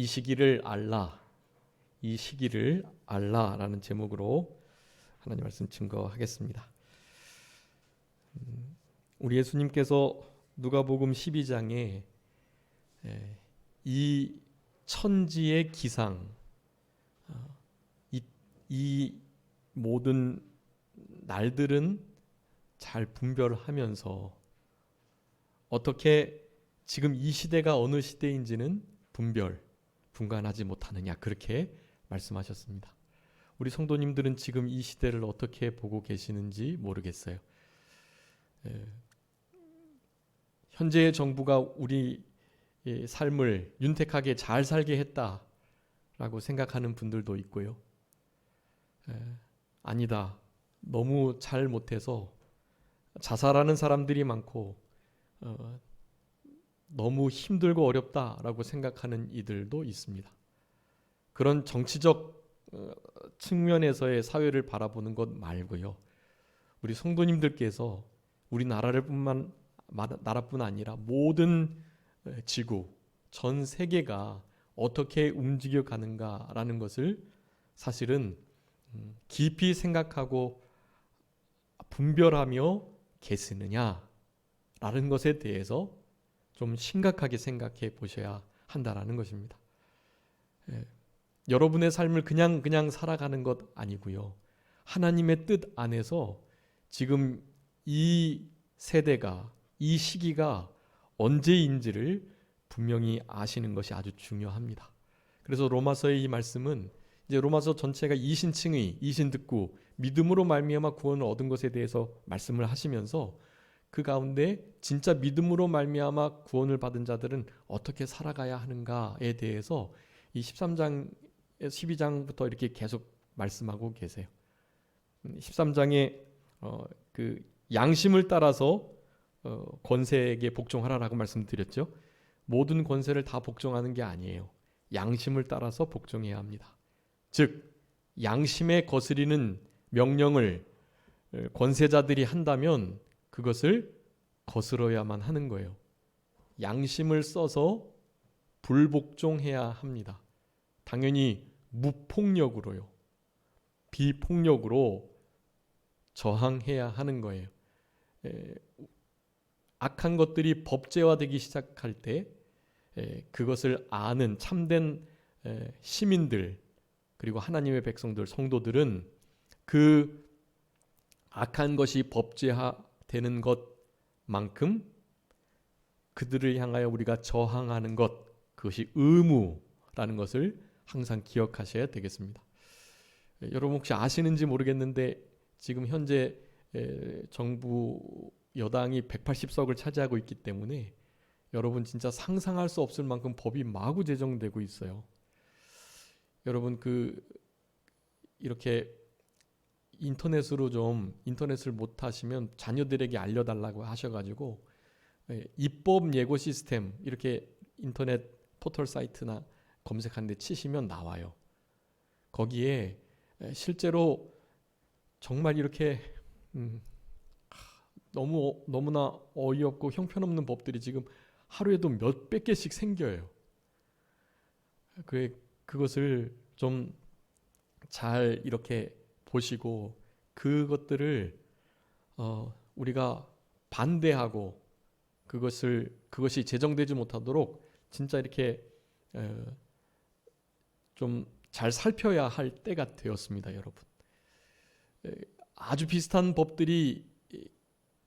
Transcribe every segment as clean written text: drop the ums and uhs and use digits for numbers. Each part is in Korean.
이 시기를 알라, 이 시기를 알라라는 제목으로 하나님 말씀 증거하겠습니다. 우리 예수님께서 누가복음 12장에 이 천지의 기상, 이 모든 날들은 잘 분별하면서 어떻게 지금 이 시대가 어느 시대인지는 분간하지 못하느냐, 그렇게 말씀하셨습니다. 우리 성도님들은 지금 이 시대를 어떻게 보고 계시는지 모르겠어요. 현재의 정부가 우리 삶을 윤택하게 잘 살게 했다라고 생각하는 분들도 있고요. 아니다, 너무 잘 못해서 자살하는 사람들이 많고 너무 힘들고 어렵다라고 생각하는 이들도 있습니다. 그런 정치적 측면에서의 사회를 바라보는 것 말고요, 우리 성도님들께서 우리 나라뿐 아니라 모든 지구, 전 세계가 어떻게 움직여가는가라는 것을 사실은 깊이 생각하고 분별하며 계시느냐라는 것에 대해서 좀 심각하게 생각해 보셔야 한다라는 것입니다. 여러분의 삶을 그냥 살아가는 것 아니고요, 하나님의 뜻 안에서 지금 이 세대가, 이 시기가 언제인지를 분명히 아시는 것이 아주 중요합니다. 그래서 로마서의 이 말씀은 이제 로마서 전체가 이신칭의, 이신듣고 믿음으로 말미암아 구원을 얻은 것에 대해서 말씀을 하시면서 그 가운데 진짜 믿음으로 말미암아 구원을 받은 자들은 어떻게 살아가야 하는가에 대해서 이 13장, 12장부터 이렇게 계속 말씀하고 계세요. 13장에 그 양심을 따라서 권세에게 복종하라라고 말씀드렸죠. 모든 권세를 다 복종하는 게 아니에요. 양심을 따라서 복종해야 합니다. 즉 양심에 거스리는 명령을 권세자들이 한다면 그것을 거스러야만 하는 거예요. 양심을 써서 불복종해야 합니다. 당연히 무폭력으로요, 비폭력으로 저항해야 하는 거예요. 악한 것들이 법제화되기 시작할 때 그것을 아는 참된 시민들, 그리고 하나님의 백성들, 성도들은 그 악한 것이 법제화되는 것만큼 그들을 향하여 우리가 저항하는 것, 그것이 의무라는 것을 항상 기억하셔야 되겠습니다. 여러분 혹시 아시는지 모르겠는데 지금 현재 정부 여당이 180석을 차지하고 있기 때문에 여러분 진짜 상상할 수 없을 만큼 법이 마구 제정되고 있어요. 여러분 이렇게 인터넷을 못 하시면 자녀들에게 알려달라고 하셔가지고 입법 예고 시스템, 이렇게 인터넷 포털 사이트나 검색하는데 치시면 나와요. 거기에 실제로 정말 이렇게 너무나 어이없고 형편없는 법들이 지금 하루에도 몇백 개씩 생겨요. 그것을 좀 잘 이렇게 보시고 그것들을 우리가 반대하고 그것이 제정되지 못하도록 진짜 이렇게 좀 잘 살펴야 할 때가 되었습니다, 여러분. 아주 비슷한 법들이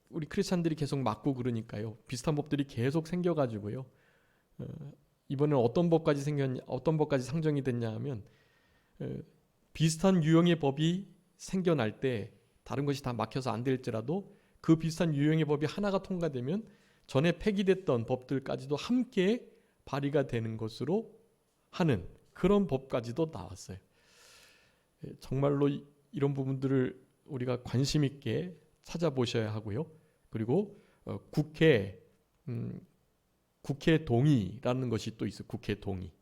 우리 크리스찬들이 계속 맞고 그러니까요. 비슷한 법들이 계속 생겨가지고요. 이번에는 어떤 법까지 상정이 됐냐 하면 비슷한 유형의 법이 생겨날 때 다른 것이 다 막혀서 안 될지라도 그 비슷한 유형의 법이 하나가 통과되면 전에 폐기됐던 법들까지도 함께 발의가 되는 것으로 하는 그런 법까지도 나왔어요. 정말로 이런 부분들을 우리가 관심 있게 찾아보셔야 하고요. 그리고 국회 동의라는 것이 또 있어요. 국회 동의.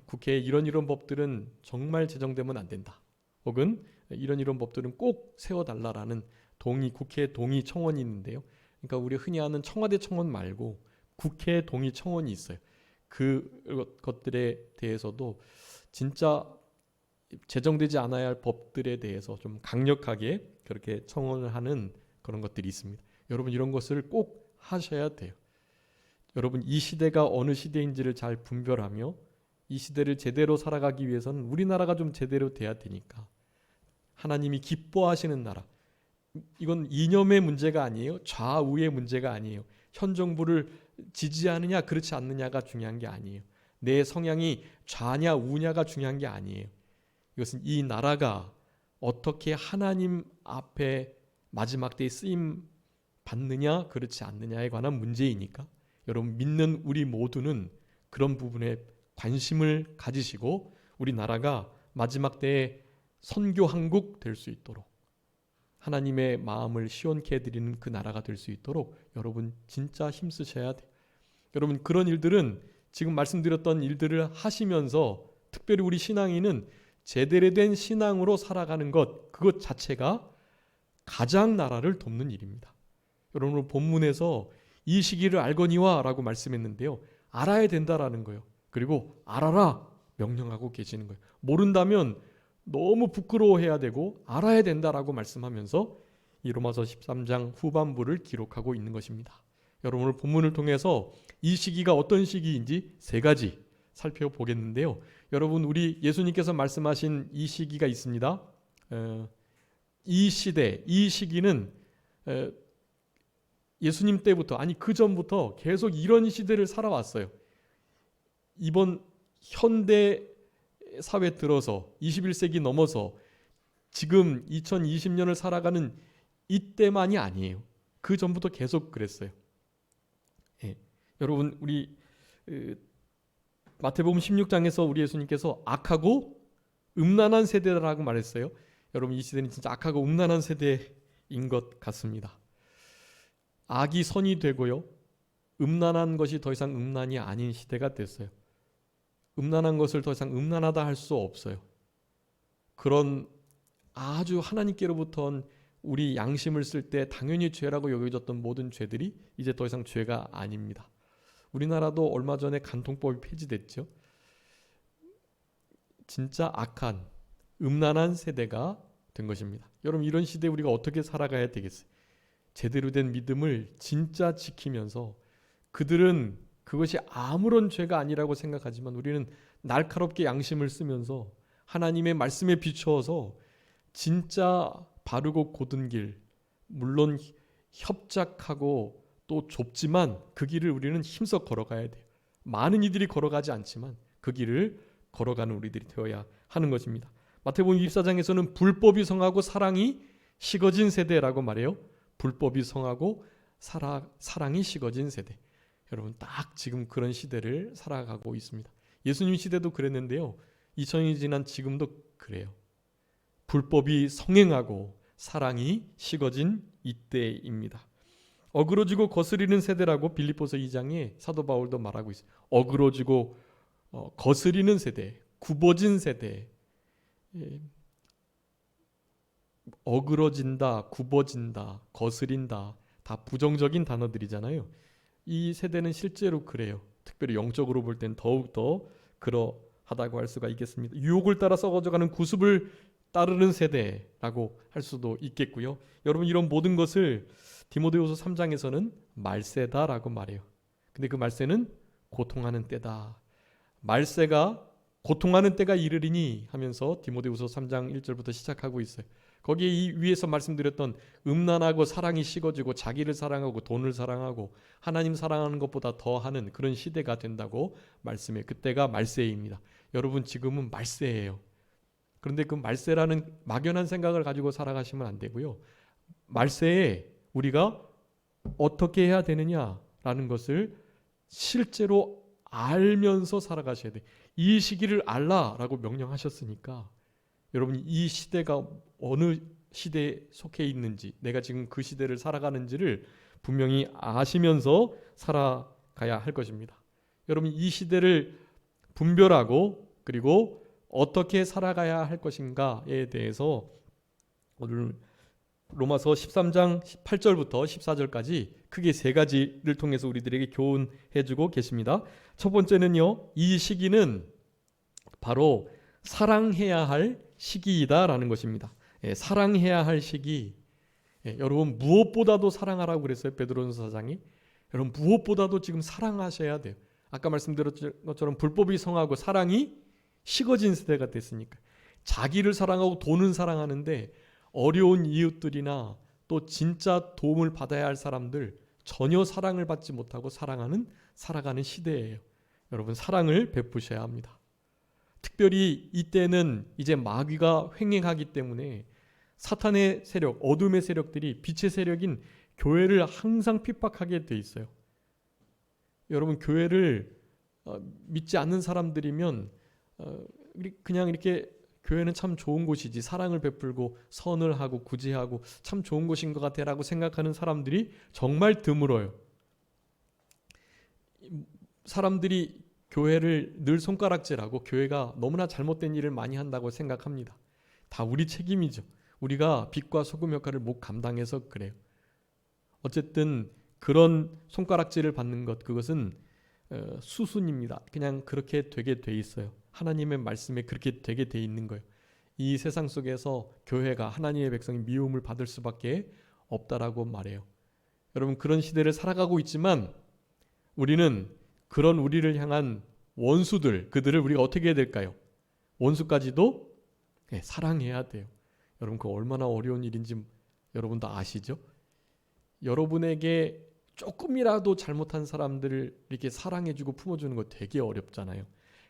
국회에 이런 법들은 정말 제정되면 안 된다. 혹은 이런 법들은 꼭 세워달라라는 국회 동의 청원이 있는데요. 그러니까 우리 흔히 아는 청와대 청원 말고 국회 동의 청원이 있어요. 그것들에 대해서도 진짜 제정되지 않아야 할 법들에 대해서 좀 강력하게 그렇게 청원을 하는 그런 것들이 있습니다. 여러분 이런 것을 꼭 하셔야 돼요. 여러분 이 시대가 어느 시대인지를 잘 분별하며 이 시대를 제대로 살아가기 위해서는 우리나라가 좀 제대로 돼야 되니까 하나님이 기뻐하시는 나라, 이건 이념의 문제가 아니에요. 좌우의 문제가 아니에요. 현 정부를 지지하느냐 그렇지 않느냐가 중요한 게 아니에요. 내 성향이 좌냐 우냐가 중요한 게 아니에요. 이것은 이 나라가 어떻게 하나님 앞에 마지막 때에 쓰임 받느냐 그렇지 않느냐에 관한 문제이니까 여러분 믿는 우리 모두는 그런 부분에 관심을 가지시고 우리나라가 마지막 때에 선교한국 될 수 있도록 하나님의 마음을 시원케 해드리는 그 나라가 될 수 있도록 여러분 진짜 힘쓰셔야 돼요. 여러분 그런 일들은 지금 말씀드렸던 일들을 하시면서 특별히 우리 신앙인은 제대로 된 신앙으로 살아가는 것, 그것 자체가 가장 나라를 돕는 일입니다. 여러분 본문에서 이 시기를 알거니와 라고 말씀했는데요. 알아야 된다라는 거예요. 그리고 알아라 명령하고 계시는 거예요. 모른다면 너무 부끄러워해야 되고 알아야 된다라고 말씀하면서 이 로마서 13장 후반부를 기록하고 있는 것입니다. 여러분 오늘 본문을 통해서 이 시기가 어떤 시기인지 세 가지 살펴보겠는데요. 여러분 우리 예수님께서 말씀하신 이 시기가 있습니다. 이 시대, 이 시기는 예수님 때부터 아니 그 전부터 계속 이런 시대를 살아왔어요. 이번 현대 사회 들어서 21세기 넘어서 지금 2020년을 살아가는 이때만이 아니에요. 그 전부터 계속 그랬어요. 예. 여러분 우리 마태복음 16장에서 우리 예수님께서 악하고 음란한 세대라고 말했어요. 여러분 이 시대는 진짜 악하고 음란한 세대인 것 같습니다. 악이 선이 되고요. 음란한 것이 더 이상 음란이 아닌 시대가 됐어요. 음란한 것을 더 이상 음란하다 할 수 없어요. 그런 아주 하나님께로부터 우리 양심을 쓸 때 당연히 죄라고 여겨졌던 모든 죄들이 이제 더 이상 죄가 아닙니다. 우리나라도 얼마 전에 간통법이 폐지됐죠. 진짜 악한 음란한 세대가 된 것입니다. 여러분 이런 시대에 우리가 어떻게 살아가야 되겠어요? 제대로 된 믿음을 진짜 지키면서 그들은 그것이 아무런 죄가 아니라고 생각하지만 우리는 날카롭게 양심을 쓰면서 하나님의 말씀에 비추어서 진짜 바르고 곧은 길, 물론 협착하고 또 좁지만 그 길을 우리는 힘써 걸어가야 돼요. 많은 이들이 걸어가지 않지만 그 길을 걸어가는 우리들이 되어야 하는 것입니다. 마태복음 24장에서는 불법이 성하고 사랑이 식어진 세대라고 말해요. 불법이 성하고 사랑이 식어진 세대. 여러분 딱 지금 그런 시대를 살아가고 있습니다. 예수님 시대도 그랬는데요. 2000년이 지난 지금도 그래요. 불법이 성행하고 사랑이 식어진 이때입니다. 어그러지고 거스리는 세대라고 빌립보서 2장에 사도 바울도 말하고 있어요. 어그러지고 거스리는 세대, 굽어진 세대. 어그러진다, 굽어진다, 거스린다 다 부정적인 단어들이잖아요. 이 세대는 실제로 그래요. 특별히 영적으로 볼 땐 더욱더 그러하다고 할 수가 있겠습니다. 유혹을 따라 썩어져가는 구습을 따르는 세대라고 할 수도 있겠고요. 여러분 이런 모든 것을 디모데후서 3장에서는 말세다라고 말해요. 근데 그 말세는 고통하는 때다. 말세가 고통하는 때가 이르리니 하면서 디모데후서 3장 1절부터 시작하고 있어요. 거기에 이 위에서 말씀드렸던 음란하고 사랑이 식어지고 자기를 사랑하고 돈을 사랑하고 하나님 사랑하는 것보다 더하는 그런 시대가 된다고 말씀해. 그때가 말세입니다. 여러분 지금은 말세예요. 그런데 그 말세라는 막연한 생각을 가지고 살아가시면 안 되고요. 말세에 우리가 어떻게 해야 되느냐라는 것을 실제로 알면서 살아가셔야 돼. 이 시기를 알라라고 명령하셨으니까 여러분 이 시대가 어느 시대에 속해 있는지 내가 지금 그 시대를 살아가는지를 분명히 아시면서 살아가야 할 것입니다. 여러분 이 시대를 분별하고 그리고 어떻게 살아가야 할 것인가에 대해서 오늘 로마서 13장 8절부터 14절까지 크게 세 가지를 통해서 우리들에게 교훈해주고 계십니다. 첫 번째는요, 이 시기는 바로 사랑해야 할 시기이다라는 것입니다. 사랑해야 할 시기. 여러분 무엇보다도 사랑하라고 그랬어요. 베드로전서 4장이. 여러분 무엇보다도 지금 사랑하셔야 돼요. 아까 말씀드렸던 것처럼 불법이 성하고 사랑이 식어진 세대가 됐으니까 자기를 사랑하고 돈은 사랑하는데 어려운 이웃들이나 또 진짜 도움을 받아야 할 사람들 전혀 사랑을 받지 못하고 살아가는 시대예요. 여러분 사랑을 베푸셔야 합니다. 특별히 이때는 이제 마귀가 횡행하기 때문에 사탄의 세력, 어둠의 세력들이 빛의 세력인 교회를 항상 핍박하게 돼 있어요. 여러분 교회를 믿지 않는 사람들이면 그냥 이렇게 교회는 참 좋은 곳이지, 사랑을 베풀고 선을 하고 구제하고 참 좋은 곳인 것 같아라고 생각하는 사람들이 정말 드물어요. 사람들이 교회를 늘 손가락질하고 교회가 너무나 잘못된 일을 많이 한다고 생각합니다. 다 우리 책임이죠. 우리가 빛과 소금 역할을 못 감당해서 그래요. 어쨌든 그런 손가락질을 받는 것, 그것은 수순입니다. 그냥 그렇게 되게 돼 있어요. 하나님의 말씀에 그렇게 되게 돼 있는 거예요. 이 세상 속에서 교회가, 하나님의 백성이 미움을 받을 수밖에 없다라고 말해요. 여러분 그런 시대를 살아가고 있지만 우리는 그런 우리를 향한 원수들, 그들을 우리가 어떻게 해야 될까요? 원수까지도 사랑해야 돼요. 여러분 그 얼마나 어려운 일인지 여러분도 아시죠? 여러분에게 조금이라도 잘못한 사람들을 이렇게 사랑해주고 품어주는 거 되게 어렵잖아요.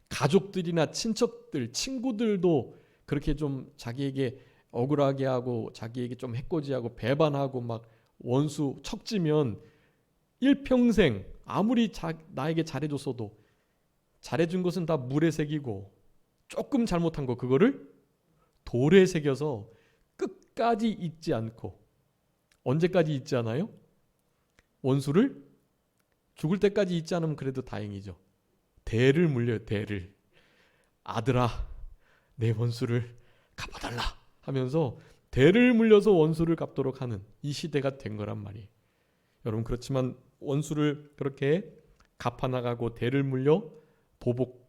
가족들이나 친척들, 친구들도 그렇게 좀 자기에게 억울하게 하고 자기에게 좀 해코지하고 배반하고 막 원수 척지면 일평생 아무리 나에게 잘해줬어도 잘해준 것은 다 물에 새기고 조금 잘못한 거 그거를 돌에 새겨서 끝까지 잊지 않고, 언제까지 잊지 않아요? 원수를 죽을 때까지 잊지 않으면 그래도 다행이죠. 대를 물려요. 대를. 아들아 내 원수를 갚아달라 하면서 대를 물려서 원수를 갚도록 하는 이 시대가 된 거란 말이에요. 여러분 그렇지만 원수를 그렇게 갚아나가고 대를 물려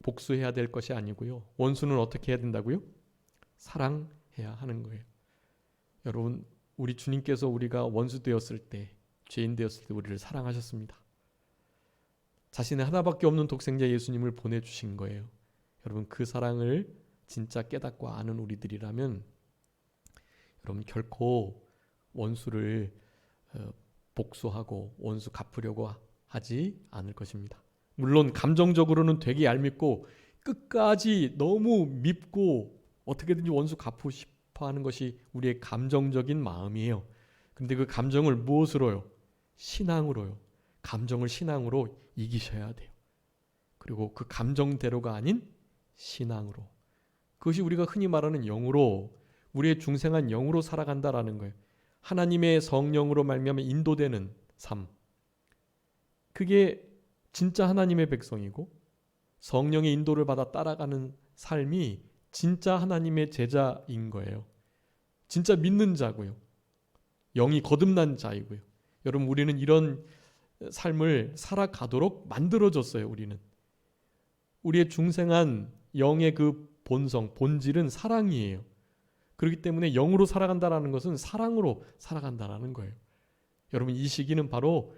복수해야 될 것이 아니고요. 원수는 어떻게 해야 된다고요? 사랑해야 하는 거예요. 여러분 우리 주님께서 우리가 원수 되었을 때, 죄인 되었을 때 우리를 사랑하셨습니다. 자신의 하나밖에 없는 독생자 예수님을 보내주신 거예요. 여러분 그 사랑을 진짜 깨닫고 아는 우리들이라면 여러분 결코 원수를 복수하고 원수 갚으려고 하지 않을 것입니다. 물론 감정적으로는 되게 얄밉고 끝까지 너무 밉고 어떻게든지 원수 갚고 싶어 하는 것이 우리의 감정적인 마음이에요. 그런데 그 감정을 무엇으로요? 신앙으로요. 감정을 신앙으로 이기셔야 돼요. 그리고 그 감정대로가 아닌 신앙으로. 그것이 우리가 흔히 말하는 영으로, 우리의 중생한 영으로 살아간다라는 거예요. 하나님의 성령으로 말미암아 인도되는 삶. 그게 진짜 하나님의 백성이고 성령의 인도를 받아 따라가는 삶이 진짜 하나님의 제자인 거예요. 진짜 믿는 자고요. 영이 거듭난 자이고요. 여러분 우리는 이런 삶을 살아가도록 만들어졌어요. 우리의 중생한 영의 그 본성, 본질은 사랑이에요. 그렇기 때문에 영으로 살아간다는 것은 사랑으로 살아간다는 거예요. 여러분 이 시기는 바로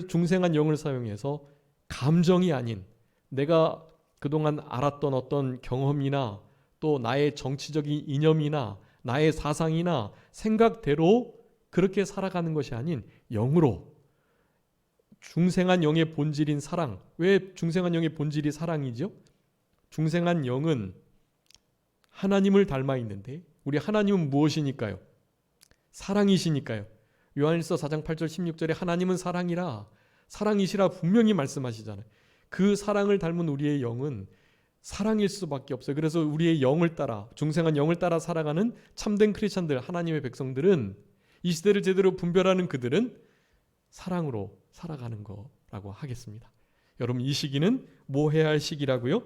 중생한 영을 사용해서 감정이 아닌 내가 그동안 알았던 어떤 경험이나 또 나의 정치적인 이념이나 나의 사상이나 생각대로 그렇게 살아가는 것이 아닌 영으로, 중생한 영의 본질인 사랑. 왜 중생한 영의 본질이 사랑이죠? 중생한 영은 하나님을 닮아 있는데 우리 하나님은 무엇이니까요? 사랑이시니까요. 요한일서 4장 8절 16절에 하나님은 사랑이라, 사랑이시라 분명히 말씀하시잖아요. 그 사랑을 닮은 우리의 영은 사랑일 수밖에 없어요. 그래서 우리의 영을 따라, 중생한 영을 따라 살아가는 참된 크리스찬들, 하나님의 백성들은, 이 시대를 제대로 분별하는 그들은 사랑으로 살아가는 거라고 하겠습니다. 여러분 이 시기는 뭐 해야 할 시기라고요?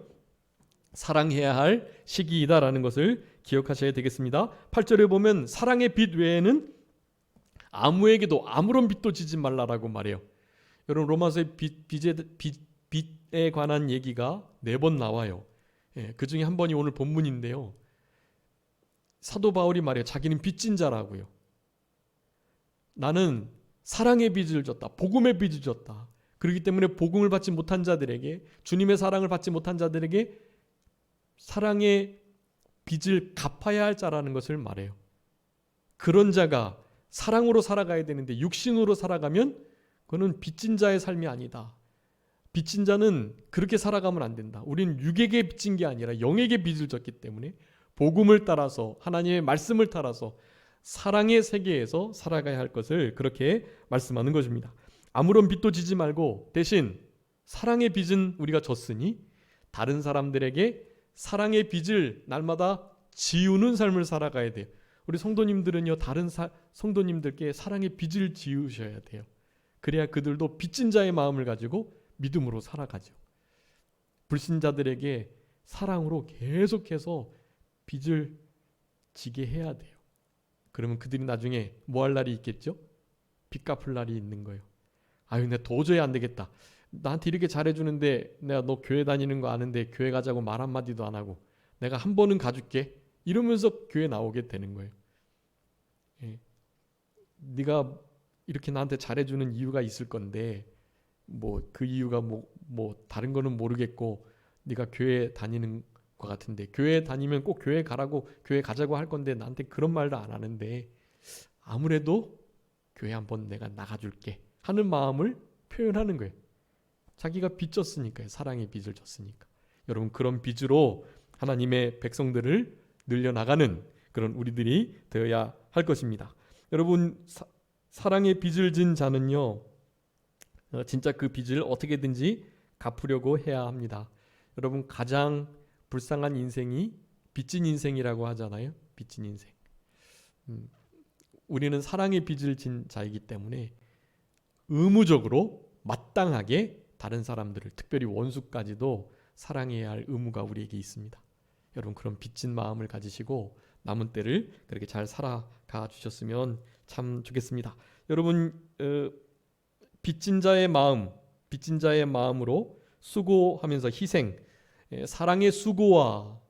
사랑해야 할 시기이다라는 것을 기억하셔야 되겠습니다. 8절에 보면 사랑의 빛 외에는 아무에게도 아무런 빚도 지지 말라라고 말해요. 여러분 로마서의 빚에 관한 얘기가 4번 나와요. 그 중에 한 번이 오늘 본문인데요. 사도 바울이 말해요. 자기는 빚진 자라고요. 나는 사랑의 빚을 졌다. 복음의 빚을 졌다. 그렇기 때문에 복음을 받지 못한 자들에게, 주님의 사랑을 받지 못한 자들에게 사랑의 빚을 갚아야 할 자라는 것을 말해요. 그런 자가 사랑으로 살아가야 되는데 육신으로 살아가면 그거는 빚진 자의 삶이 아니다. 빚진 자는 그렇게 살아가면 안 된다. 우리는 육에게 빚진 게 아니라 영에게 빚을 졌기 때문에 복음을 따라서, 하나님의 말씀을 따라서 사랑의 세계에서 살아가야 할 것을 그렇게 말씀하는 것입니다. 아무런 빚도 지지 말고 대신 사랑의 빚은 우리가 졌으니 다른 사람들에게 사랑의 빚을 날마다 지우는 삶을 살아가야 돼요. 우리 성도님들은요, 다른 성도님들께 사랑의 빚을 지우셔야 돼요. 그래야 그들도 빚진 자의 마음을 가지고 믿음으로 살아가죠. 불신자들에게 사랑으로 계속해서 빚을 지게 해야 돼요. 그러면 그들이 나중에 뭐 할 날이 있겠죠? 빚 갚을 날이 있는 거예요. 아유, 내가 도저히 안 되겠다. 나한테 이렇게 잘해주는데 내가 너 교회 다니는 거 아는데 교회 가자고 말 한마디도 안 하고 내가 한 번은 가줄게. 이러면서 교회 나오게 되는 거예요. 네가 이렇게 나한테 잘해주는 이유가 있을 건데 뭐 그 이유가 뭐 다른 거는 모르겠고 네가 교회 다니는 것 같은데 교회 다니면 꼭 교회 가라고 교회 가자고 할 건데 나한테 그런 말도 안 하는데 아무래도 교회 한번 내가 나가줄게 하는 마음을 표현하는 거예요. 자기가 빚 졌으니까요. 사랑의 빚을 졌으니까. 여러분 그런 빚으로 하나님의 백성들을 늘려나가는 그런 우리들이 되어야 할 것입니다. 여러분 사랑의 빚을 진 자는요 진짜 그 빚을 어떻게든지 갚으려고 해야 합니다. 여러분 가장 불쌍한 인생이 빚진 인생이라고 하잖아요. 빚진 인생. 우리는 사랑의 빚을 진 자이기 때문에 의무적으로 마땅하게 다른 사람들을 특별히 원수까지도 사랑해야 할 의무가 우리에게 있습니다. 여러분 그런 빚진 마음을 가지시고 남은 때를 그렇게 잘 살아가 주셨으면 참 좋겠습니다. 여러분 빚진 자의 마음, 빚진 자의 마음으로 수고하면서 희생, 사랑의 수고와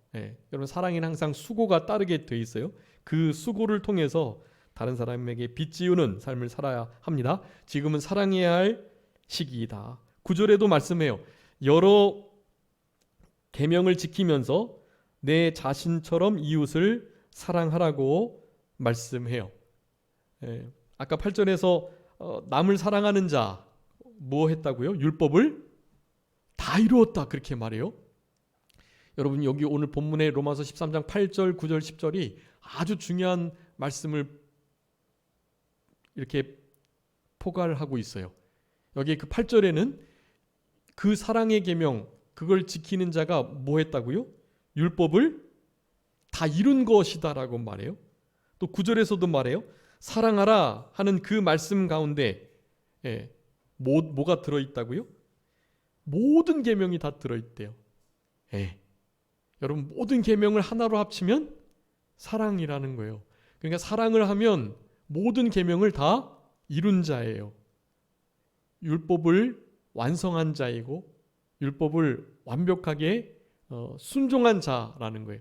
여러분 사랑에는 항상 수고가 따르게 돼 있어요. 그 수고를 통해서 다른 사람에게 빚 지우는 삶을 살아야 합니다. 지금은 사랑해야 할 시기이다. 9절에도 말씀해요. 여러 계명을 지키면서 내 자신처럼 이웃을 사랑하라고 말씀해요. 아까 8절에서 남을 사랑하는 자 뭐 했다고요? 율법을 다 이루었다 그렇게 말해요. 여러분 여기 오늘 본문의 로마서 13장 8절, 9절, 10절이 아주 중요한 말씀을 이렇게 포괄하고 있어요. 여기 그 8절에는 그 사랑의 계명 그걸 지키는 자가 뭐 했다고요? 율법을 다 이룬 것이다라고 말해요. 또 9절에서도 말해요. 사랑하라 하는 그 말씀 가운데 뭐가 들어있다고요? 모든 계명이 다 들어있대요. 여러분 모든 계명을 하나로 합치면 사랑이라는 거예요. 그러니까 사랑을 하면 모든 계명을 다 이룬 자예요. 율법을 완성한 자이고 율법을 완벽하게 순종한 자라는 거예요.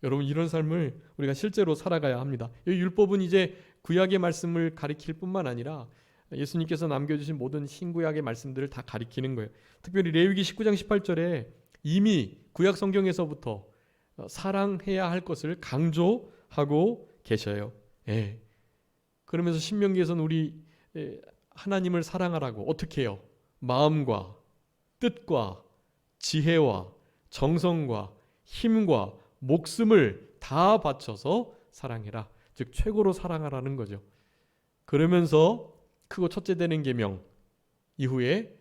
여러분 이런 삶을 우리가 실제로 살아가야 합니다. 이 율법은 이제 구약의 말씀을 가리킬 뿐만 아니라 예수님께서 남겨주신 모든 신구약의 말씀들을 다 가리키는 거예요. 특별히 레위기 19장 18절에 이미 구약 성경에서부터 사랑해야 할 것을 강조하고 계셔요. 그러면서 신명기에서는 우리 하나님을 사랑하라고 어떻게 해요? 마음과 뜻과 지혜와 정성과 힘과 목숨을 다 바쳐서 사랑해라. 즉 최고로 사랑하라는 거죠. 그러면서 크고 첫째 되는 계명 이후에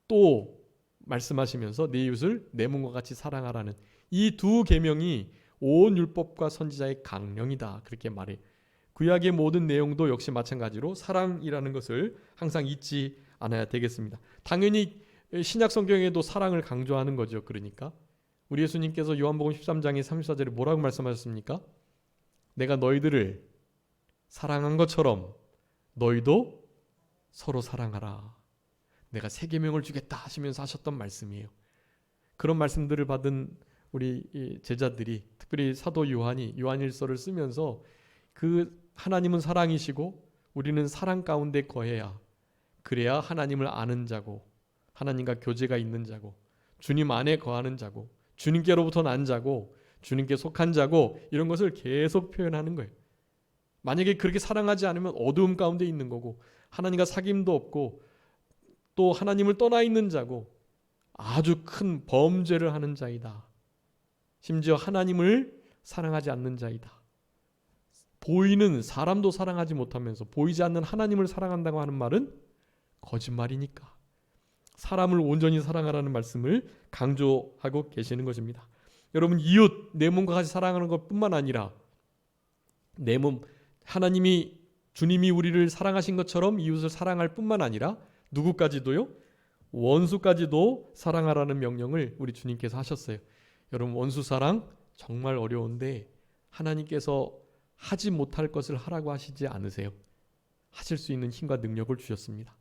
또 말씀하시면서 내 이웃을 내 몸과 같이 사랑하라는 이 두 계명이 온 율법과 선지자의 강령이다. 그렇게 말해요. 구약의 모든 내용도 역시 마찬가지로 사랑이라는 것을 항상 잊지 않아야 되겠습니다. 당연히 신약 성경에도 사랑을 강조하는 거죠. 그러니까 우리 예수님께서 요한복음 13장의 34절에 뭐라고 말씀하셨습니까? 내가 너희들을 사랑한 것처럼 너희도 서로 사랑하라. 내가 새 계명을 주겠다 하시면서 하셨던 말씀이에요. 그런 말씀들을 받은 우리 제자들이, 특별히 사도 요한이 요한일서를 쓰면서 그 하나님은 사랑이시고 우리는 사랑 가운데 거해야, 그래야 하나님을 아는 자고 하나님과 교제가 있는 자고 주님 안에 거하는 자고 주님께로부터 난 자고 주님께 속한 자고, 이런 것을 계속 표현하는 거예요. 만약에 그렇게 사랑하지 않으면 어두움 가운데 있는 거고 하나님과 사귐도 없고 또 하나님을 떠나 있는 자고 아주 큰 범죄를 하는 자이다. 심지어 하나님을 사랑하지 않는 자이다. 보이는 사람도 사랑하지 못하면서 보이지 않는 하나님을 사랑한다고 하는 말은 거짓말이니까 사람을 온전히 사랑하라는 말씀을 강조하고 계시는 것입니다. 여러분, 이웃, 내 몸과 같이 사랑하는 것뿐만 아니라 내 몸, 하나님이, 주님이 우리를 사랑하신 것처럼 이웃을 사랑할 뿐만 아니라 누구까지도요? 원수까지도 사랑하라는 명령을 우리 주님께서 하셨어요. 여러분, 원수 사랑 정말 어려운데 하나님께서 하지 못할 것을 하라고 하시지 않으세요. 하실 수 있는 힘과 능력을 주셨습니다.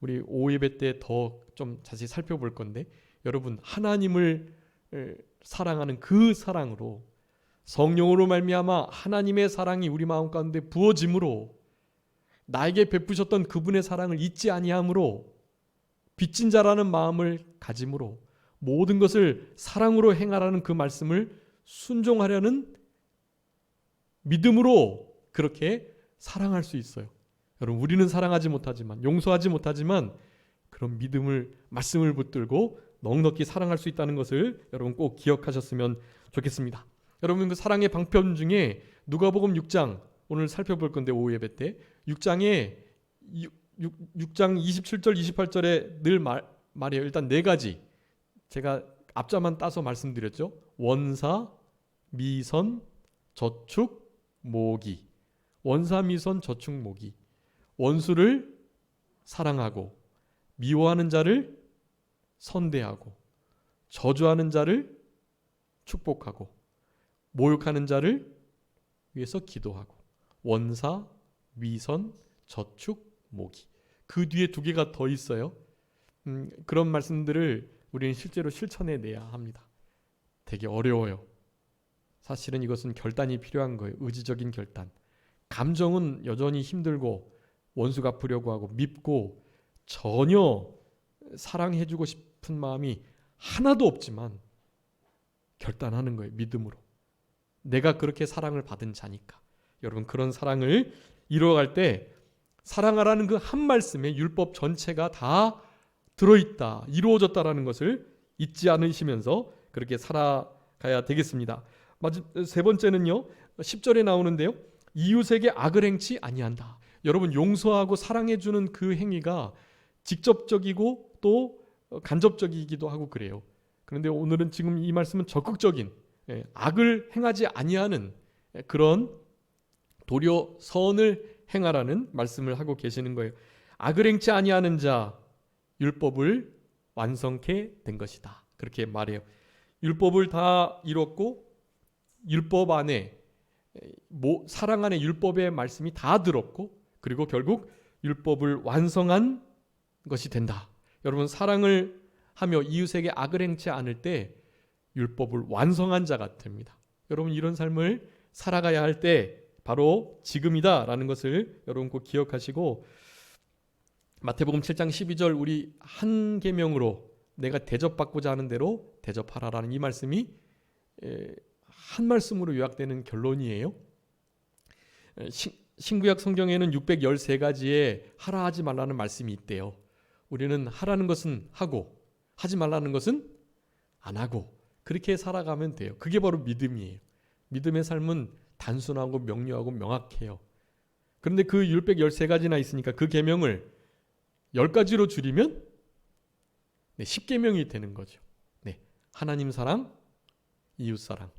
우리 오예배 때 더 좀 자세히 살펴볼 건데, 여러분, 하나님을 사랑하는 그 사랑으로, 성령으로 말미암아 하나님의 사랑이 우리 마음 가운데 부어짐으로, 나에게 베푸셨던 그분의 사랑을 잊지 아니함으로, 빚진 자라는 마음을 가짐으로 모든 것을 사랑으로 행하라는 그 말씀을 순종하려는 믿음으로 그렇게 사랑할 수 있어요. 여러분, 우리는 사랑하지 못하지만, 용서하지 못하지만 그런 믿음을, 말씀을 붙들고 넉넉히 사랑할 수 있다는 것을 여러분 꼭 기억하셨으면 좋겠습니다. 여러분, 그 사랑의 방편 중에 누가복음 6장, 오늘 살펴볼 건데 오후 예배 때 6장에 6장 27절 28절에 늘 말해요. 일단 네 가지, 제가 앞자만 따서 말씀드렸죠. 원사, 미선, 저축, 모기. 원사, 미선, 저축, 모기. 원수를 사랑하고 미워하는 자를 선대하고 저주하는 자를 축복하고 모욕하는 자를 위해서 기도하고. 원사, 미선, 저축, 모기. 그 뒤에 두 개가 더 있어요. 그런 말씀들을 우리는 실제로 실천해 내야 합니다. 되게 어려워요. 사실은 이것은 결단이 필요한 거예요. 의지적인 결단. 감정은 여전히 힘들고 원수 갚으려고 하고 밉고 전혀 사랑해주고 싶은 마음이 하나도 없지만 결단하는 거예요. 믿음으로. 내가 그렇게 사랑을 받은 자니까. 여러분, 그런 사랑을 이루어갈 때 사랑하라는 그 한 말씀에 율법 전체가 다 들어있다, 이루어졌다라는 것을 잊지 않으시면서 그렇게 살아가야 되겠습니다. 세 번째는요, 10절에 나오는데요, 이웃에게 악을 행치 아니한다. 여러분, 용서하고 사랑해주는 그 행위가 직접적이고 또 간접적이기도 하고 그래요. 그런데 오늘은 지금 이 말씀은 적극적인, 악을 행하지 아니하는 그런 도리어 선을 행하라는 말씀을 하고 계시는 거예요. 악을 행치 아니하는 자, 율법을 완성케 된 것이다. 그렇게 말해요. 율법을 다 이뤘고 율법 안에, 사랑 안에 율법의 말씀이 다 들었고, 그리고 결국 율법을 완성한 것이 된다. 여러분, 사랑을 하며 이웃에게 악을 행치 않을 때 율법을 완성한 자가 됩니다. 여러분, 이런 삶을 살아가야 할 때 바로 지금이다라는 것을 여러분 꼭 기억하시고, 마태복음 7장 12절, 우리 한 계명으로 내가 대접받고자 하는 대로 대접하라라는 이 말씀이 한 말씀으로 요약되는 결론이에요. 신구약 성경에는 613가지의 하라 하지 말라는 말씀이 있대요. 우리는 하라는 것은 하고 하지 말라는 것은 안 하고 그렇게 살아가면 돼요. 그게 바로 믿음이에요. 믿음의 삶은 단순하고 명료하고 명확해요. 그런데 그 613가지나 있으니까 그 계명을 10가지로 줄이면 10계명이 되는 거죠. 하나님 사랑, 이웃 사랑.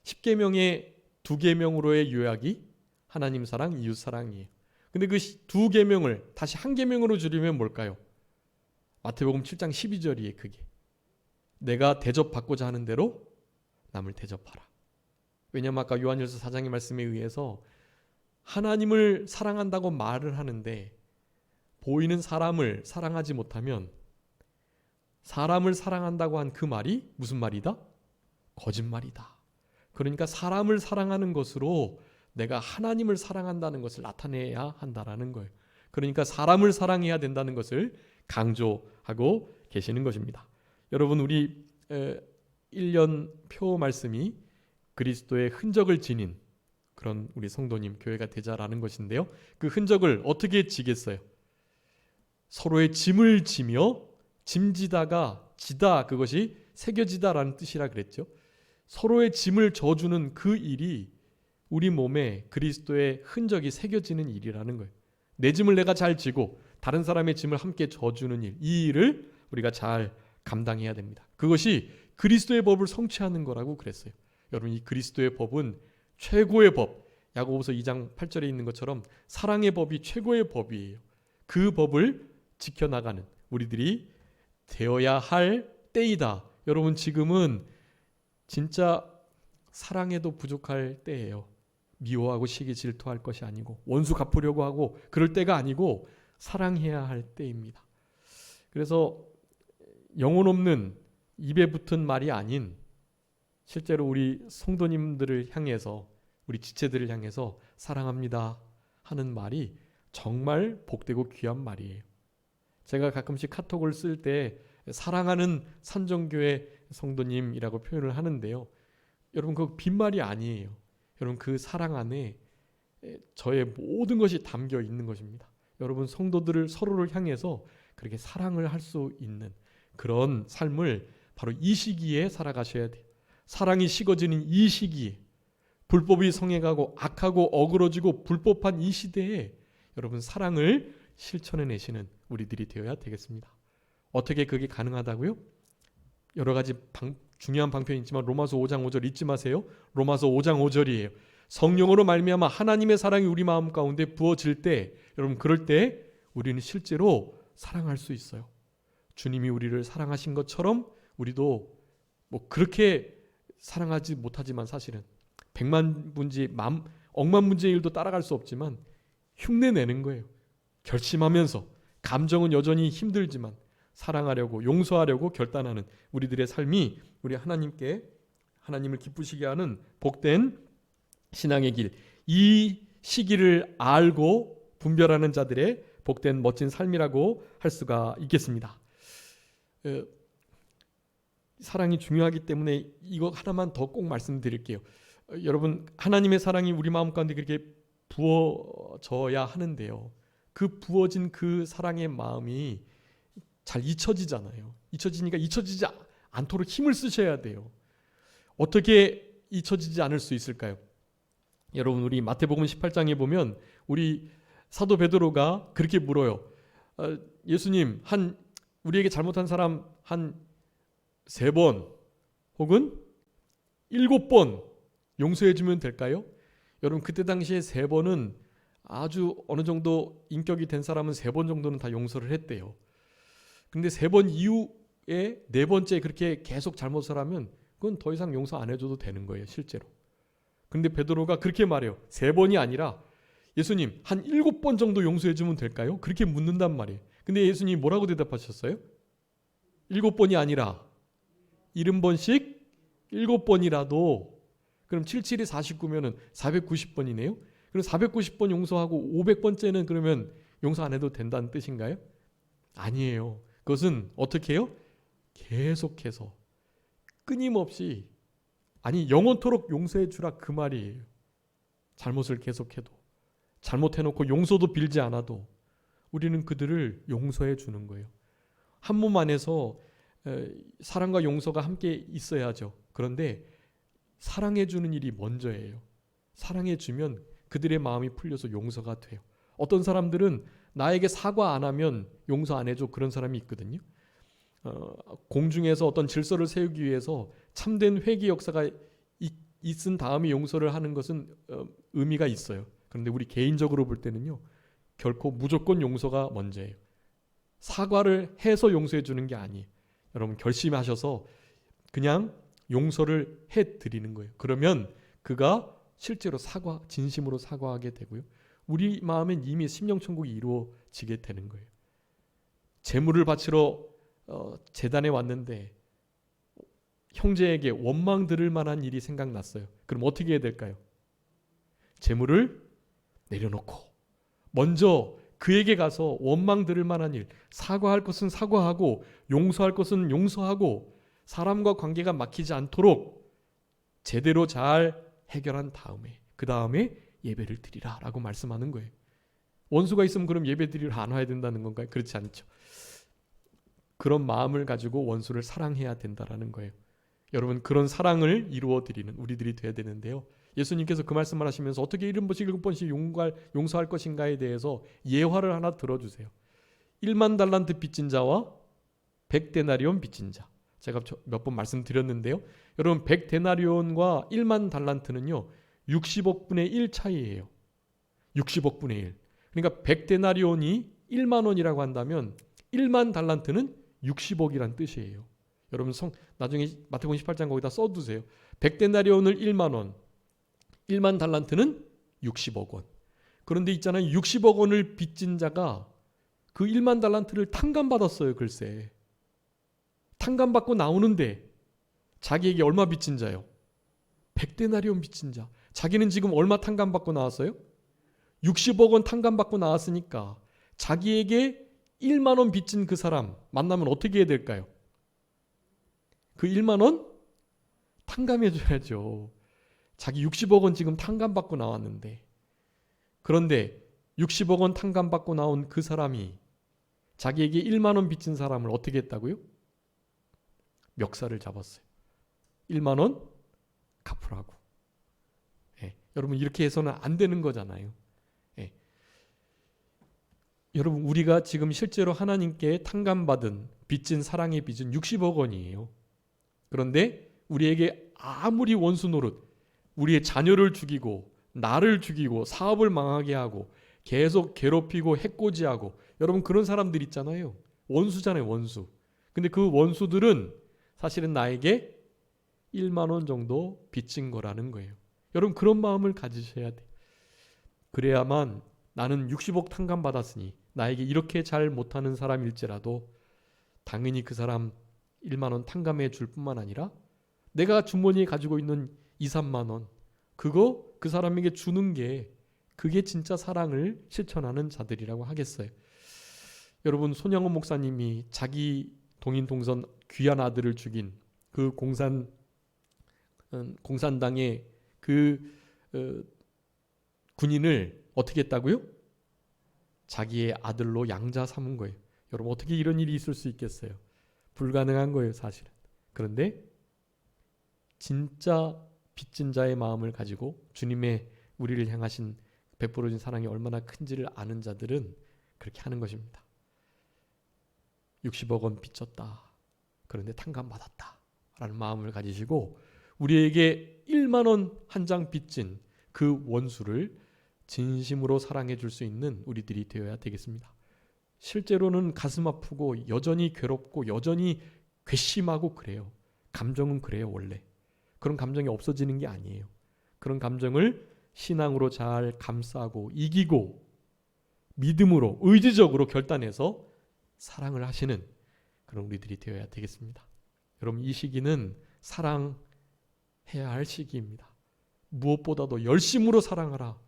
10계명의 2계명으로의 요약이 하나님 사랑, 이웃 사랑이에요. 근데 그 2계명을 다시 1계명으로 줄이면 뭘까요? 마태복음 7장 12절이에요. 그게 내가 대접받고자 하는 대로 남을 대접하라. 왜냐하면 아까 요한일서 4장의 말씀에 의해서 하나님을 사랑한다고 말을 하는데 보이는 사람을 사랑하지 못하면 사람을 사랑한다고 한 그 말이 무슨 말이다? 거짓말이다. 그러니까 사람을 사랑하는 것으로 내가 하나님을 사랑한다는 것을 나타내야 한다라는 거예요. 그러니까 사람을 사랑해야 된다는 것을 강조하고 계시는 것입니다. 여러분, 우리 1년 표 말씀이 그리스도의 흔적을 지닌 그런 우리 성도님 교회가 되자라는 것인데요. 그 흔적을 어떻게 지겠어요? 서로의 짐을 지며 짐지다가 지다, 그것이 새겨지다라는 뜻이라 그랬죠. 서로의 짐을 져주는 그 일이 우리 몸에 그리스도의 흔적이 새겨지는 일이라는 거예요. 내 짐을 내가 잘 지고 다른 사람의 짐을 함께 져주는 일, 이 일을 우리가 잘 감당해야 됩니다. 그것이 그리스도의 법을 성취하는 거라고 그랬어요. 여러분, 이 그리스도의 법은 최고의 법, 야고보서 2장 8절에 있는 것처럼 사랑의 법이 최고의 법이에요. 그 법을 지켜나가는 우리들이 되어야 할 때이다. 여러분, 지금은 진짜 사랑해도 부족할 때예요. 미워하고 시기 질투할 것이 아니고 원수 갚으려고 하고 그럴 때가 아니고 사랑해야 할 때입니다. 그래서 영혼 없는 입에 붙은 말이 아닌 실제로 우리 성도님들을 향해서, 우리 지체들을 향해서 사랑합니다 하는 말이 정말 복되고 귀한 말이에요. 제가 가끔씩 카톡을 쓸 때 사랑하는 산정교회 성도님이라고 표현을 하는데요. 여러분, 그 빈말이 아니에요. 여러분, 그 사랑 안에 저의 모든 것이 담겨 있는 것입니다. 여러분, 성도들을 서로를 향해서 그렇게 사랑을 할 수 있는 그런 삶을 바로 이 시기에 살아가셔야 돼요. 사랑이 식어지는 이 시기에, 불법이 성행하고 악하고 어그러지고 불법한 이 시대에 여러분, 사랑을 실천해내시는 우리들이 되어야 되겠습니다. 어떻게 그게 가능하다고요? 여러 가지 중요한 방편이 있지만 로마서 5장 5절 잊지 마세요. 로마서 5장 5절이에요. 성령으로 말미암아 하나님의 사랑이 우리 마음 가운데 부어질 때, 여러분, 그럴 때 우리는 실제로 사랑할 수 있어요. 주님이 우리를 사랑하신 것처럼 우리도 뭐 그렇게 사랑하지 못하지만 사실은 백만 분지 억만 분지의 일도 따라갈 수 없지만 흉내내는 거예요. 결심하면서 감정은 여전히 힘들지만 사랑하려고, 용서하려고 결단하는 우리들의 삶이 우리 하나님을 기쁘시게 하는 복된 신앙의 길, 이 시기를 알고 분별하는 자들의 복된 멋진 삶이라고 할 수가 있겠습니다. 사랑이 중요하기 때문에 이거 하나만 더 꼭 말씀드릴게요. 여러분, 하나님의 사랑이 우리 마음 가운데 그렇게 부어져야 하는데요. 그 부어진 그 사랑의 마음이 잘 잊혀지잖아요. 잊혀지지 않도록 힘을 쓰셔야 돼요. 어떻게 잊혀지지 않을 수 있을까요? 여러분, 우리 마태복음 18장에 보면 우리 사도 베드로가 그렇게 물어요. 예수님, 우리에게 잘못한 사람 한 3번 혹은 7번 용서해 주면 될까요? 여러분, 그때 당시에 3번은 아주 어느 정도 인격이 된 사람은 3번 정도는 다 용서를 했대요. 근데 3번 이후에 4번째 그렇게 계속 잘못을 하면 그건 더 이상 용서 안 해줘도 되는 거예요, 실제로. 근데 베드로가 그렇게 말해요. 3번이 아니라 예수님, 한 7번 정도 용서해 주면 될까요? 그렇게 묻는단 말이에요. 근데 예수님이 뭐라고 대답하셨어요? 7번이 아니라 70번씩 7번이라도, 그럼 77이 49면은 490번이네요. 그럼 490번 용서하고 500번째는 그러면 용서 안 해도 된다는 뜻인가요? 아니에요. 그것은 어떻게 해요? 계속해서 끊임없이, 아니 영원토록 용서해 주라, 그 말이에요. 잘못을 계속해도, 잘못해놓고 용서도 빌지 않아도 우리는 그들을 용서해 주는 거예요. 한 몸 안에서 사랑과 용서가 함께 있어야죠. 그런데 사랑해 주는 일이 먼저예요. 사랑해 주면 그들의 마음이 풀려서 용서가 돼요. 어떤 사람들은 나에게 사과 안 하면 용서 안 해줘, 그런 사람이 있거든요. 공중에서 어떤 질서를 세우기 위해서 참된 회개 역사가 있은 다음에 용서를 하는 것은 의미가 있어요. 그런데 우리 개인적으로 볼 때는요, 결코 무조건 용서가 먼저예요. 사과를 해서 용서해 주는 게 아니에요. 여러분, 결심하셔서 그냥 용서를 해드리는 거예요. 그러면 그가 실제로 진심으로 사과하게 되고요. 우리 마음엔 이미 심령천국이 이루어지게 되는 거예요. 제물을 바치러 제단에 왔는데 형제에게 원망 들을 만한 일이 생각났어요. 그럼 어떻게 해야 될까요? 제물을 내려놓고 먼저 그에게 가서 원망 들을 만한 일, 사과할 것은 사과하고 용서할 것은 용서하고 사람과 관계가 막히지 않도록 제대로 잘 해결한 다음에 그 다음에 예배를 드리라 라고 말씀하는 거예요. 원수가 있으면 그럼 예배 드리러 안 와야 된다는 건가요? 그렇지 않죠. 그런 마음을 가지고 원수를 사랑해야 된다라는 거예요. 여러분, 그런 사랑을 이루어 드리는 우리들이 돼야 되는데요. 예수님께서 그 말씀을 하시면서 어떻게 70번씩 7번씩 용서할 것인가에 대해서 예화를 하나 들어주세요. 1만 달란트 빚진 자와 100데나리온 빚진 자. 제가 몇 번 말씀드렸는데요. 여러분, 100데나리온과 1만 달란트는요 60억 분의 1 차이예요. 60억 분의 1. 그러니까 100데나리온이 1만 원이라고 한다면 1만 달란트는 60억이란 뜻이에요. 여러분 나중에 마태복음 18장 거기다 써두세요. 100데나리온을 1만 원, 1만 달란트는 60억 원. 그런데 있잖아요. 60억 원을 빚진 자가 그 1만 달란트를 탕감받았어요. 글쎄. 탕감받고 나오는데 자기에게 얼마 빚진 자요? 100데나리온 빚진 자. 자기는 지금 얼마 탕감받고 나왔어요? 60억 원 탕감받고 나왔으니까 자기에게 1만 원 빚진 그 사람 만나면 어떻게 해야 될까요? 그 1만 원 탕감해 줘야죠. 자기 60억 원 지금 탕감받고 나왔는데, 그런데 60억 원 탕감받고 나온 그 사람이 자기에게 1만 원 빚진 사람을 어떻게 했다고요? 멱살을 잡았어요. 1만 원 갚으라고. 여러분, 이렇게 해서는 안 되는 거잖아요. 여러분, 우리가 지금 실제로 하나님께 탕감받은 빚진 사랑의 빚은 60억 원이에요. 그런데 우리에게 아무리 원수 노릇, 우리의 자녀를 죽이고 나를 죽이고 사업을 망하게 하고 계속 괴롭히고 해코지하고, 여러분 그런 사람들 있잖아요. 원수잖아요, 원수. 근데 그 원수들은 사실은 나에게 1만 원 정도 빚진 거라는 거예요. 여러분, 그런 마음을 가지셔야 돼요. 그래야만 나는 60억 탕감 받았으니 나에게 이렇게 잘 못하는 사람일지라도 당연히 그 사람 1만 원 탕감해 줄 뿐만 아니라 내가 주머니에 가지고 있는 2, 3만 원 그거 그 사람에게 주는 게 그게 진짜 사랑을 실천하는 자들이라고 하겠어요. 여러분, 손양원 목사님이 자기 동인 동선 귀한 아들을 죽인 그 공산당의 그 군인을 어떻게 했다고요? 자기의 아들로 양자 삼은 거예요. 여러분, 어떻게 이런 일이 있을 수 있겠어요? 불가능한 거예요, 사실은. 그런데 진짜 빚진 자의 마음을 가지고 주님의 우리를 향하신 베풀어진 사랑이 얼마나 큰지를 아는 자들은 그렇게 하는 것입니다. 60억 원 빚졌다. 그런데 탕감받았다. 라는 마음을 가지시고 우리에게 1만 원 한 장 빚진 그 원수를 진심으로 사랑해 줄 수 있는 우리들이 되어야 되겠습니다. 실제로는 가슴 아프고 여전히 괴롭고 여전히 괘씸하고 그래요. 감정은 그래요, 원래. 그런 감정이 없어지는 게 아니에요. 그런 감정을 신앙으로 잘 감싸고 이기고 믿음으로 의지적으로 결단해서 사랑을 하시는 그런 우리들이 되어야 되겠습니다. 여러분, 이 시기는 사랑해야 할 시기입니다. 무엇보다도 열심으로 사랑하라.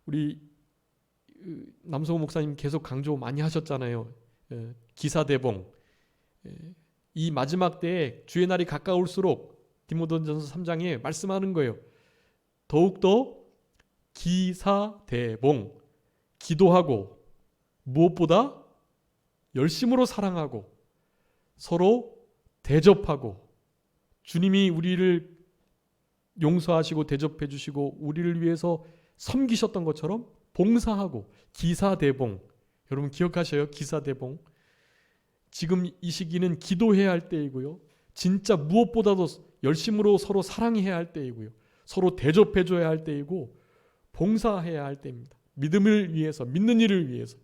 우리 남성호 목사님 계속 강조 많이 하셨잖아요. 기사대봉. 이 마지막 때에 주의 날이 가까울수록 디모데전서 3장에 말씀하는 거예요. 더욱더 기사대봉, 기도하고 무엇보다 열심으로 사랑하고 서로 대접하고 주님이 우리를 용서하시고 대접해 주시고 우리를 위해서 섬기셨던 것처럼 봉사하고 기사대봉. 여러분 기억하셔요? 기사대봉. 지금 이 시기는 기도해야 할 때이고요. 진짜 무엇보다도 열심으로 서로 사랑해야 할 때이고요. 서로 대접해 줘야 할 때이고 봉사해야 할 때입니다. 믿음을 위해서, 믿는 일을 위해서.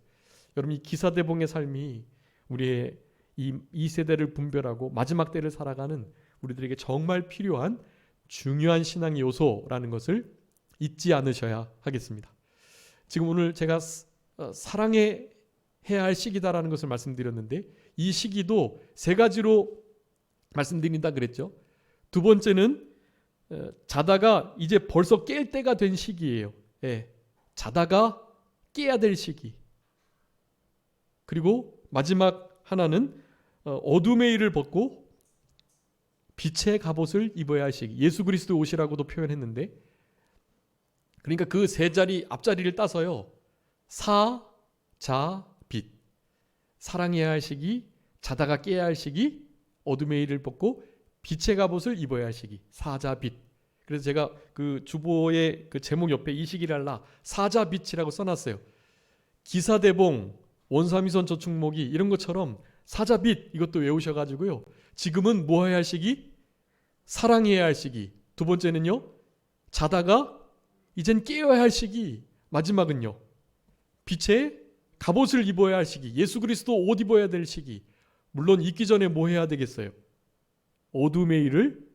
여러분, 이 기사대봉의 삶이 우리의 이 세대를 분별하고 마지막 때를 살아가는 우리들에게 정말 필요한 중요한 신앙 요소라는 것을 잊지 않으셔야 하겠습니다. 지금 오늘 제가 사랑해야 할 시기다라는 것을 말씀드렸는데 이 시기도 세 가지로 말씀드린다 그랬죠. 두 번째는 자다가 이제 벌써 깰 때가 된 시기예요. 예, 자다가 깨야 될 시기. 그리고 마지막 하나는 어둠의 일을 벗고 빛의 갑옷을 입어야 할 시기. 예수 그리스도 옷이라고도 표현했는데, 그러니까 그 세 자리 앞자리를 따서요, 사, 자, 빛. 사랑해야 할 시기, 자다가 깨야 할 시기, 어둠의 일을 벗고 빛의 갑옷을 입어야 할 시기. 사자 빛. 그래서 제가 그 주보의 그 제목 옆에 이 시기를 알라 사자 빛이라고 써놨어요. 기사대봉, 원삼위선 저축목이 이런 것처럼 사자 빛 이것도 외우셔가지고요. 지금은 뭐 해야 할 시기? 사랑해야 할 시기. 두 번째는요, 자다가 이젠 깨어야 할 시기. 마지막은요, 빛의 갑옷을 입어야 할 시기. 예수 그리스도 옷 입어야 될 시기. 물론 입기 전에 뭐 해야 되겠어요? 어둠의 일을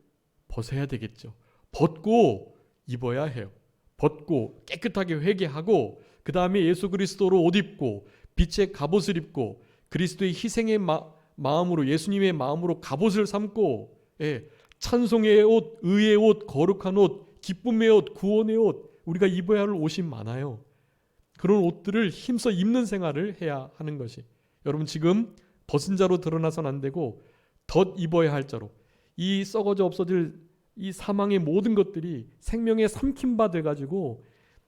벗어야 되겠죠. 벗고 입어야 해요. 벗고 깨끗하게 회개하고 그 다음에 예수 그리스도로 옷 입고 빛의 갑옷을 입고 그리스도의 희생의 마음으로, 예수님의 마음으로 갑옷을 삼고, 예, 찬송의 옷, 의의 옷, 거룩한 옷, 기쁨의 옷, 구원의 옷, 우리가 입어야 할 옷이 많아요. 그런 옷들을 힘써 입는 생활을 해야 하는 것이, 여러분 지금 벗은 자로 드러나선 안 되고 덧 입어야 할 자로, 이 썩어져 없어질 이 사망의 모든 것들이 생명의 삼킴바 돼가지고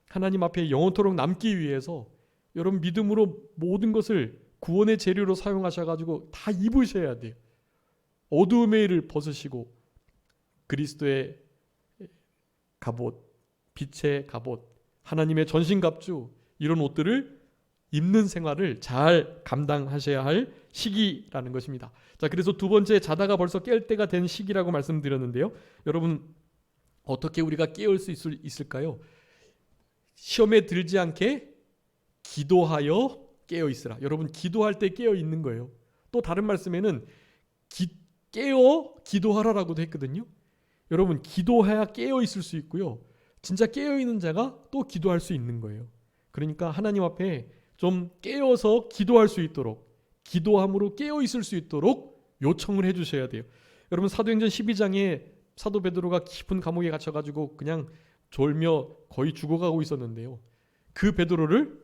하나님 앞에 영원토록 남기 위해서 여러분 믿음으로 모든 것을 구원의 재료로 사용하셔가지고 다 입으셔야 돼요. 어두움의 일을 벗으시고 그리스도의 갑옷, 빛의 갑옷, 하나님의 전신갑주, 이런 옷들을 입는 생활을 잘 감당하셔야 할 시기라는 것입니다. 자, 그래서 두 번째, 자다가 벌써 깰 때가 된 시기라고 말씀드렸는데요. 여러분 어떻게 우리가 깨울 수 있을까요? 시험에 들지 않게 기도하여 깨어 있으라. 여러분 기도할 때 깨어 있는 거예요. 또 다른 말씀에는 깨어 기도하라라고도 했거든요. 여러분 기도해야 깨어 있을 수 있고요. 진짜 깨어 있는 자가 또 기도할 수 있는 거예요. 그러니까 하나님 앞에 좀 깨어서 기도할 수 있도록, 기도함으로 깨어 있을 수 있도록 요청을 해 주셔야 돼요. 여러분 사도행전 12장에 사도 베드로가 깊은 감옥에 갇혀가지고 그냥 졸며 거의 죽어가고 있었는데요. 그 베드로를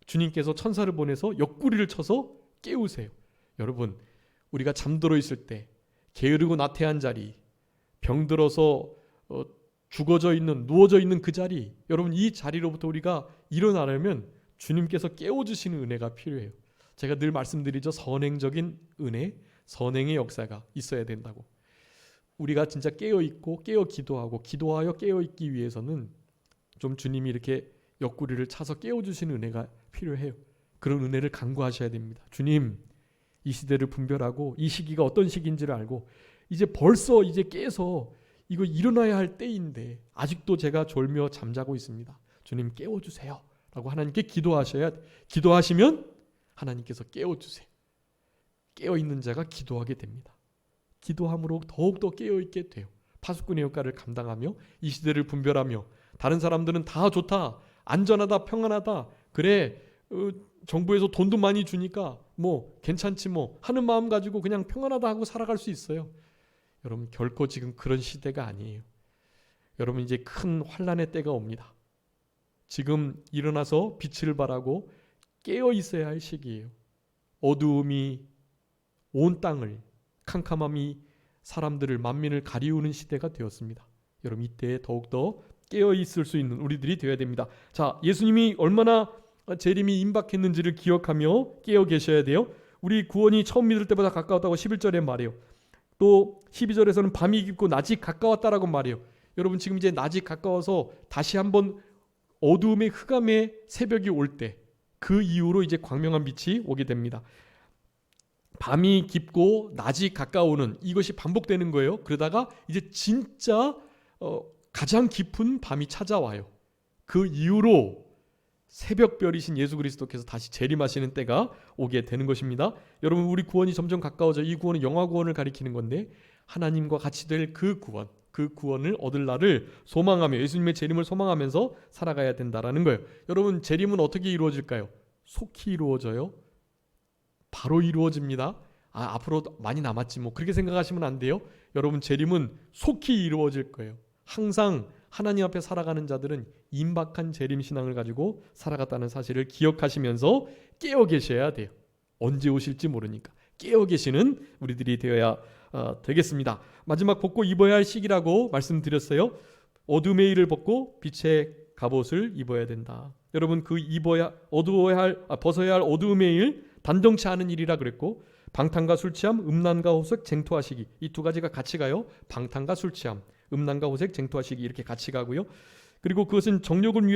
주님께서 천사를 보내서 옆구리를 쳐서 깨우세요. 여러분 우리가 잠들어 있을 때, 게으르고 나태한 자리, 병들어서 죽어져 있는, 누워져 있는 그 자리, 여러분 이 자리로부터 우리가 일어나려면 주님께서 깨워주시는 은혜가 필요해요. 제가 늘 말씀드리죠. 선행적인 은혜, 선행의 역사가 있어야 된다고. 우리가 진짜 깨어있고 깨어 기도하고 기도하여 깨어있기 위해서는 좀 주님이 이렇게 옆구리를 차서 깨워주시는 은혜가 필요해요. 그런 은혜를 간구하셔야 됩니다. 주님, 이 시대를 분별하고 이 시기가 어떤 시기인지를 알고 이제 벌써 이제 깨서 이거 일어나야 할 때인데 아직도 제가 졸며 잠자고 있습니다. 주님 깨워주세요 라고 하나님께 기도하시면 하나님께서 깨워주세요. 깨어있는 자가 기도하게 됩니다. 기도함으로 더욱더 깨어있게 돼요. 파수꾼의 역할을 감당하며 이 시대를 분별하며, 다른 사람들은 다 좋다, 안전하다, 평안하다, 그래 정부에서 돈도 많이 주니까 뭐 괜찮지 뭐 하는 마음 가지고 그냥 평안하다 하고 살아갈 수 있어요. 여러분 결코 지금 그런 시대가 아니에요. 여러분 이제 큰 환난의 때가 옵니다. 지금 일어나서 빛을 발하고 깨어 있어야 할 시기예요. 어두움이 온 땅을, 캄캄함이 사람들을, 만민을 가리우는 시대가 되었습니다. 여러분 이때 더욱더 깨어 있을 수 있는 우리들이 되어야 됩니다. 자, 예수님이 얼마나 재림이 임박했는지를 기억하며 깨어 계셔야 돼요. 우리 구원이 처음 믿을 때보다 가까웠다고 11절에 말해요. 또 12절에서는 밤이 깊고 낮이 가까웠다라고 말해요. 여러분 지금 이제 낮이 가까워서 다시 한번 어두움의 흑암의 새벽이 올 때, 그 이후로 이제 광명한 빛이 오게 됩니다. 밤이 깊고 낮이 가까우는 이것이 반복되는 거예요. 그러다가 이제 진짜 가장 깊은 밤이 찾아와요. 그 이후로 새벽별이신 예수 그리스도께서 다시 재림하시는 때가 오게 되는 것입니다. 여러분 우리 구원이 점점 가까워져. 이 구원은 영화 구원을 가리키는 건데 하나님과 같이 될 그 구원, 그 구원을 얻을 날을 소망하며 예수님의 재림을 소망하면서 살아가야 된다라는 거예요. 여러분, 재림은 어떻게 이루어질까요? 속히 이루어져요. 바로 이루어집니다. 앞으로 많이 남았지 뭐 그렇게 생각하시면 안 돼요. 여러분, 재림은 속히 이루어질 거예요. 항상 하나님 앞에 살아가는 자들은 임박한 재림 신앙을 가지고 살아갔다는 사실을 기억하시면서 깨어 계셔야 돼요. 언제 오실지 모르니까 깨어 계시는 우리들이 되어야 되겠습니다. 마지막 벗고 입어야 할 시기라고 말씀드렸어요. 어둠의 일을 벗고 빛의 갑옷을 입어야 된다. 여러분, 그 벗어야 할 어두움의 일, 단정치 않은 일이라 그랬고, 방탕과 술 취함, 음란과 호색, 쟁투하시기, 이 두 가지가 같이 가요. 방탕과 술 취함, 음란과 호색, 쟁투하시기, 이렇게 같이 가고요. 그리고 그것은 정욕을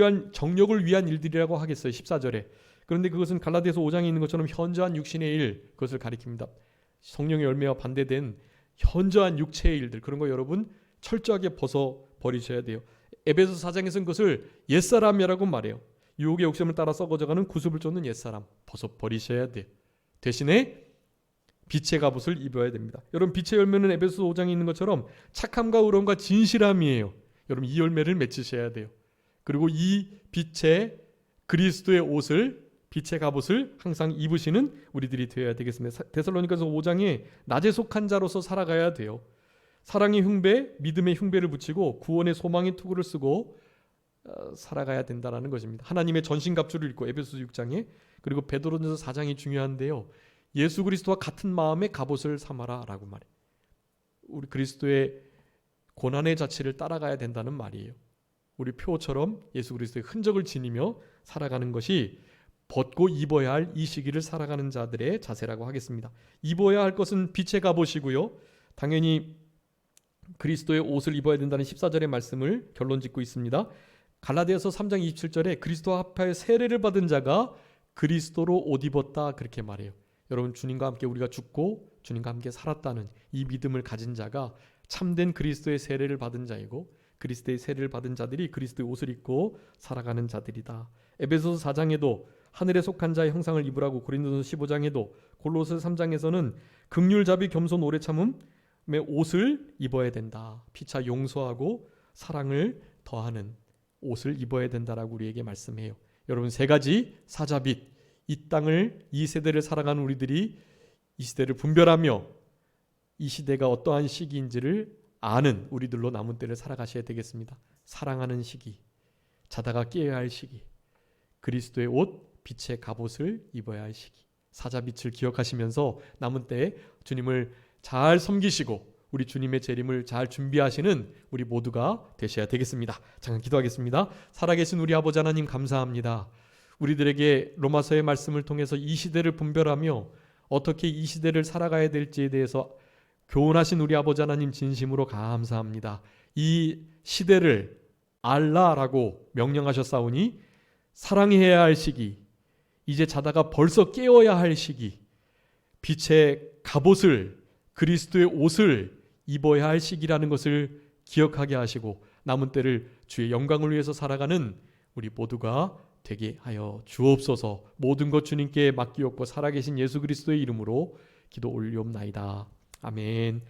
위한 일들이라고 하겠어요. 14절에. 그런데 그것은 갈라디아서 5장에 있는 것처럼 현저한 육신의 일, 그것을 가리킵니다. 성령의 열매와 반대된 현저한 육체의 일들, 그런 거 여러분 철저하게 벗어 버리셔야 돼요. 에베소 4장에서는 그것을 옛사람이라고 말해요. 유혹의 욕심을 따라 썩어져가는 구습을 쫓는 옛사람 벗어 버리셔야 돼요. 대신에 빛의 갑옷을 입어야 됩니다. 여러분, 빛의 열매는 에베소 5장에 있는 것처럼 착함과 의로움과 진실함이에요. 여러분, 이 열매를 맺으셔야 돼요. 그리고 이 빛의 그리스도의 옷을, 빛의 갑옷을 항상 입으시는 우리들이 되어야 되겠습니다. 데살로니가서 5장에 낮에 속한 자로서 살아가야 돼요. 사랑의 흉배, 믿음의 흉배를 붙이고 구원의 소망의 투구를 쓰고 살아가야 된다는 것입니다. 하나님의 전신갑주를 입고 에베소 6장에, 그리고 베드로전서 4장이 중요한데요. 예수 그리스도와 같은 마음의 갑옷을 삼아라 라고 말해요. 우리 그리스도의 고난의 자취를 따라가야 된다는 말이에요. 우리 표처럼 예수 그리스도의 흔적을 지니며 살아가는 것이 벗고 입어야 할 이 시기를 살아가는 자들의 자세라고 하겠습니다. 입어야 할 것은 빛의 갑옷이고요. 당연히 그리스도의 옷을 입어야 된다는 14절의 말씀을 결론 짓고 있습니다. 갈라디아서 3장 27절에 그리스도와 합하여 세례를 받은 자가 그리스도로 옷 입었다, 그렇게 말해요. 여러분, 주님과 함께 우리가 죽고 주님과 함께 살았다는 이 믿음을 가진 자가 참된 그리스도의 세례를 받은 자이고, 그리스도의 세례를 받은 자들이 그리스도의 옷을 입고 살아가는 자들이다. 에베소서 4장에도 하늘에 속한 자의 형상을 입으라고, 고린도서 15장에도, 골로새 3장에서는 긍휼, 자비, 겸손, 오래 참음의 옷을 입어야 된다. 피차 용서하고 사랑을 더하는 옷을 입어야 된다라고 우리에게 말씀해요. 여러분, 세 가지 사자빛, 이 세대를 살아가는 우리들이 이 시대를 분별하며 이 시대가 어떠한 시기인지를 아는 우리들로 남은 때를 살아가셔야 되겠습니다. 사랑하는 시기, 자다가 깨어야 할 시기, 그리스도의 옷, 빛의 갑옷을 입어야 할 시기, 사자빛을 기억하시면서 남은 때에 주님을 잘 섬기시고 우리 주님의 재림을 잘 준비하시는 우리 모두가 되셔야 되겠습니다. 잠깐 기도하겠습니다. 살아계신 우리 아버지 하나님, 감사합니다. 우리들에게 로마서의 말씀을 통해서 이 시대를 분별하며 어떻게 이 시대를 살아가야 될지에 대해서 교훈하신 우리 아버지 하나님, 진심으로 감사합니다. 이 시대를 알라라고 명령하셨사오니 사랑해야 할 시기, 이제 자다가 벌써 깨어야 할 시기, 빛의 갑옷을, 그리스도의 옷을 입어야 할 시기라는 것을 기억하게 하시고 남은 때를 주의 영광을 위해서 살아가는 우리 모두가 되게 하여 주옵소서. 모든 것 주님께 맡기옵고 살아계신 예수 그리스도의 이름으로 기도 올리옵나이다. 아멘.